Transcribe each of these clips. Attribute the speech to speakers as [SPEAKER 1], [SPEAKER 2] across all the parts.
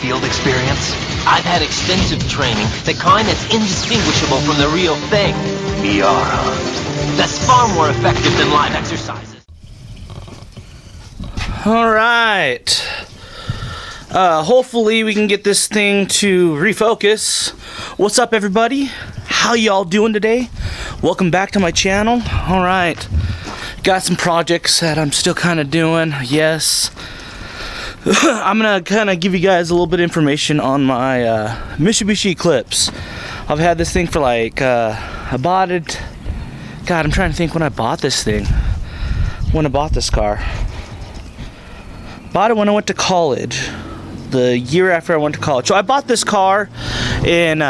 [SPEAKER 1] field experience? I've had extensive training, the kind that's indistinguishable from the real thing. ER hunt. That's far more effective than live exercises.
[SPEAKER 2] Alright. Hopefully we can get this thing to refocus. What's up, everybody? How y'all doing today? Welcome back to my channel. Alright. Got some projects that I'm still kind of doing. Yes. I'm gonna kind of give you guys a little bit of information on my Mitsubishi Eclipse. I've had this thing for like, I bought it, God, I'm trying to think when I bought this thing. When I bought this car. Bought it when I went to college. The year after I went to college. So I bought this car in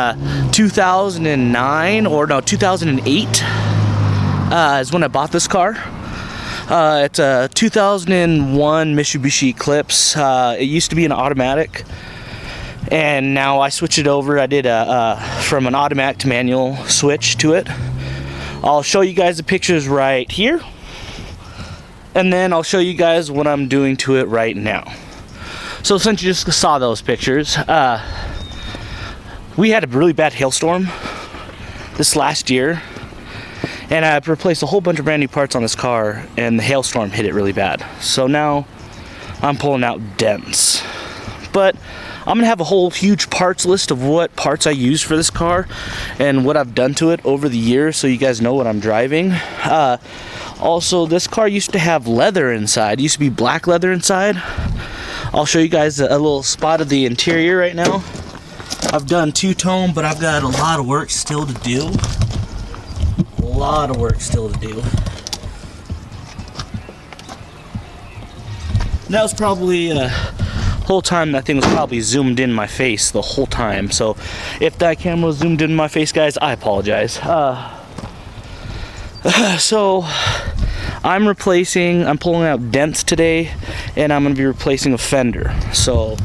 [SPEAKER 2] 2009, or no, 2008 is when I bought this car. It's a 2001 Mitsubishi Eclipse. It used to be an automatic, and now I switched it over. I did from an automatic to manual switch to it. I'll show you guys the pictures right here, and then I'll show you guys what I'm doing to it right now. So since you just saw those pictures, we had a really bad hailstorm this last year. And I've replaced a whole bunch of brand new parts on this car, and the hailstorm hit it really bad. So now I'm pulling out dents. But I'm gonna have a whole huge parts list of what parts I use for this car and what I've done to it over the years, so you guys know what I'm driving. Also, this car used to have leather inside. It used to be black leather inside. I'll show you guys a little spot of the interior right now. I've done two-tone, but I've got a lot of work still to do. Lot of work still to do. That was probably whole time that thing was probably zoomed in my face the whole time. So if that camera was zoomed in my face, guys, I apologize. So I'm pulling out dents today, and I'm gonna be replacing a fender. So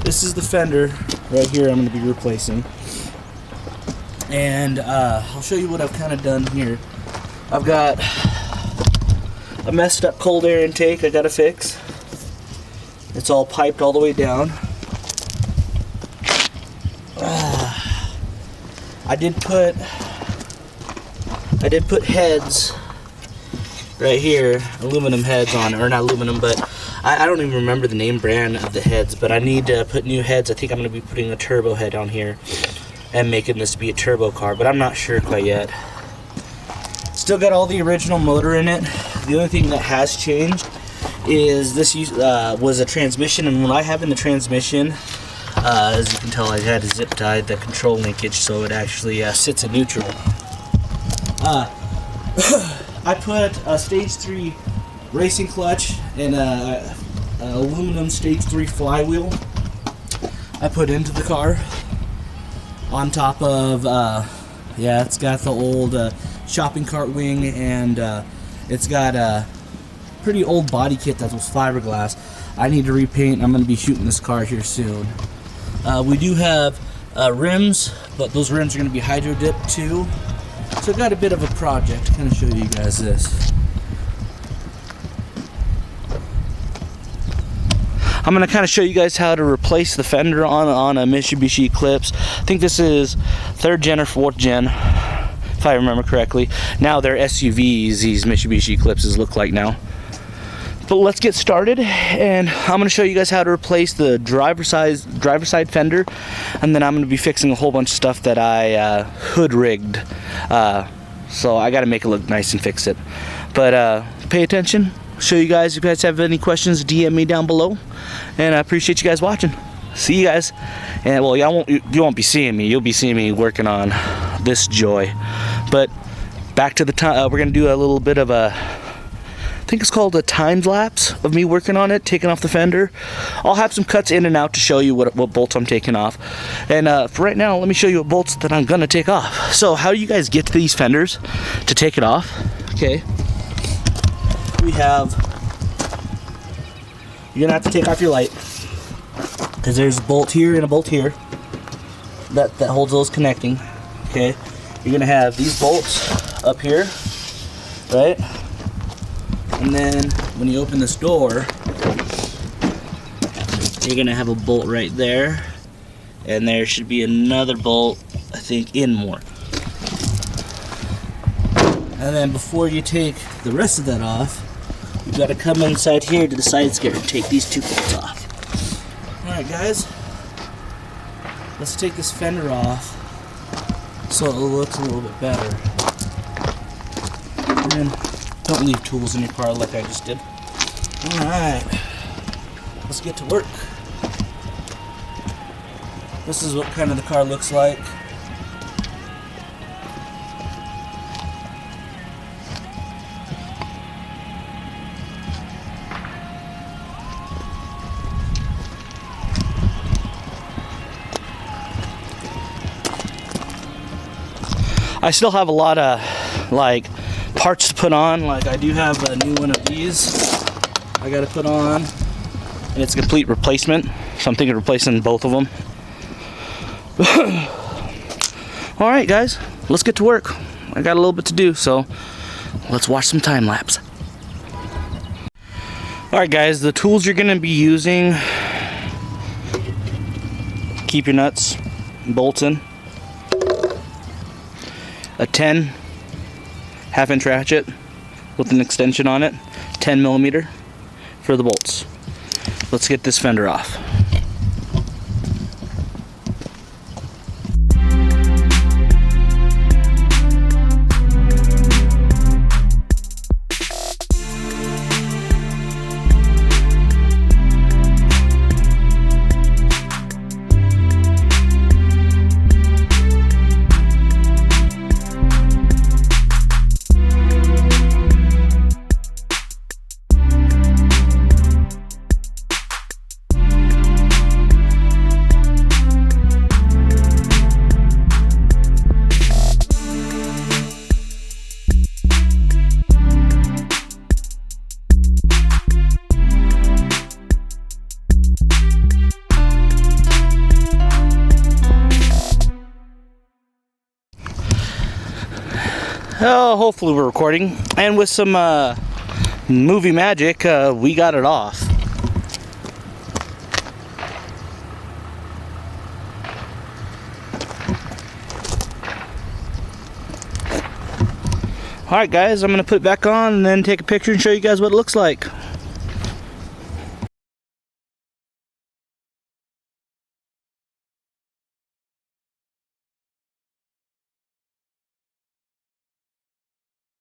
[SPEAKER 2] this is the fender right here I'm gonna be replacing. And I'll show you what I've kind of done here. I've got a messed up cold air intake I gotta fix. It's all piped all the way down. I did put heads right here, aluminum heads on, or not aluminum, but I don't even remember the name brand of the heads, but I need to put new heads. I think I'm gonna be putting a turbo head on here and making this be a turbo car, but I'm not sure quite yet. Still got all the original motor in it. The only thing that has changed is this was a transmission, and what I have in the transmission, as you can tell, I had to zip tie the control linkage so it actually sits in neutral. I put a stage 3 racing clutch and an aluminum stage 3 flywheel I put into the car. On top of, yeah, it's got the old shopping cart wing, and it's got a pretty old body kit that was fiberglass. I need to repaint. I'm going to be shooting this car here soon. We do have rims, but those rims are going to be hydro dipped too. So I've got a bit of a project to kind of show you guys this. I'm going to kind of show you guys how to replace the fender on a Mitsubishi Eclipse. I think this is 3rd gen or 4th gen, if I remember correctly. Now they're SUVs, these Mitsubishi Eclipses look like now. But let's get started, and I'm going to show you guys how to replace the driver's side fender, and then I'm going to be fixing a whole bunch of stuff that I hood rigged. So I got to make it look nice and fix it. But pay attention. Show you guys. If you guys have any questions, DM me down below, and I appreciate you guys watching. See you guys. And well, you won't be seeing me. You'll be seeing me working on this joy. But back to the time. We're gonna do a little bit of a, I think it's called a time lapse of me working on it, taking off the fender. I'll have some cuts in and out to show you what bolts I'm taking off. And for right now, let me show you what bolts that I'm gonna take off. So how do you guys get to these fenders to take it off? Okay. We have, you're gonna have to take off your light, because there's a bolt here and a bolt here that holds those connecting. Okay, you're gonna have these bolts up here, right? And then when you open this door, you're gonna have a bolt right there And there should be another bolt, I think, in more. And then before you take the rest of that off, you've got to come inside here to the side skirt and take these 2 bolts off. Alright guys, let's take this fender off so it looks a little bit better. And then don't leave tools in your car like I just did. Alright, let's get to work. This is what kind of the car looks like. I still have a lot of like parts to put on. Like I do have a new one of these I gotta put on, and it's a complete replacement, so I'm thinking of replacing both of them. Alright guys, let's get to work. I got a little bit to do, so let's watch some time lapse. Alright guys, the tools you're gonna be using, keep your nuts and bolts in. A 10 half-inch ratchet with an extension on it, 10mm for the bolts. Let's get this fender off. Oh, hopefully we're recording, and with some movie magic, we got it off. Alright guys, I'm going to put it back on and then take a picture and show you guys what it looks like.